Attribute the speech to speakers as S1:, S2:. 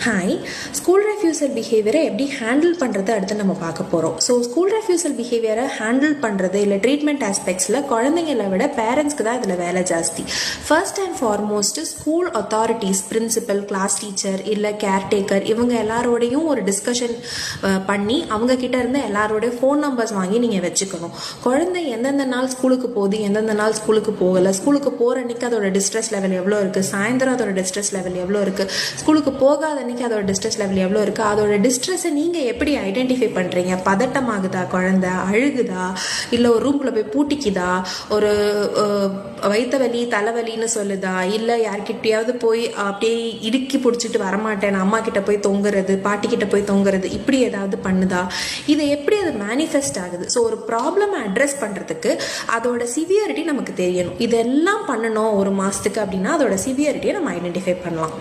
S1: Hi, school refusal பிஹேவியரை எப்படி handle பண்ணுறது அடுத்து நம்ம பார்க்க போகிறோம். ஸோ ஸ்கூல் ரெஃப்யூசல் பிஹேவியரை ஹேண்டில் பண்ணுறது இல்லை ட்ரீட்மெண்ட் ஆஸ்பெக்ட்ஸில் குழந்தைங்களை விட பேரண்ட்ஸ்க்கு தான் இதில் வேலை ஜாஸ்தி. First and foremost school authorities, principal, class teacher இல்லை கேர்டேக்கர் இவங்க எல்லாரோடையும் ஒரு டிஸ்கஷன் பண்ணி அவங்கக்கிட்ட இருந்து எல்லாரோடைய ஃபோன் நம்பர்ஸ் வாங்கி நீங்கள் வச்சுக்கணும். குழந்தை எந்தெந்த நாள் ஸ்கூலுக்கு போகுது, எந்தெந்த நாள் ஸ்கூலுக்கு போகலை, ஸ்கூலுக்கு போகிற அன்றைக்கி அதோட டிஸ்ட்ரெஸ் லெவல் எவ்வளோ இருக்குது, சாயந்தரம் அதோட டிஸ்ட்ரெஸ் லெவல் எவ்வளோ இருக்குது, ஸ்கூலுக்கு போகாத அன்றைக்கி அதோட டிஸ்ட்ரெஸ் லெவல் எவ்வளோ இருக்குது, அதோட டிஸ்ட்ரெஸ்ஸை நீங்கள் எப்படி ஐடென்டிஃபை பண்ணுறீங்க? பதட்டமாகுதா, குழந்தை அழுகுதா, இல்லை ஒரு ரூம்குள்ளே போய் பூட்டிக்குதா, ஒரு வயிற்று வலி தலைவலின்னு சொல்லுதா, இல்லை யார்கிட்டையாவது போய் அப்படியே இடுக்கி பிடிச்சிட்டு வரமாட்டேன், அம்மா கிட்ட போய் தொங்குறது, பாட்டிக்கிட்ட போய் தொங்குறது, இப்படி ஏதாவது பண்ணுதா, இதை எப்படி அது மேனிஃபெஸ்ட் ஆகுது? ஸோ ஒரு ப்ராப்ளமை அட்ரஸ் பண்ணுறதுக்கு அதோட சிவியரிட்டி நமக்கு தெரியணும். இதெல்லாம் பண்ணணும் ஒரு மாதத்துக்கு அப்படின்னா அதோட சிவியரிட்டியை நம்ம ஐடென்டிஃபை பண்ணலாம்.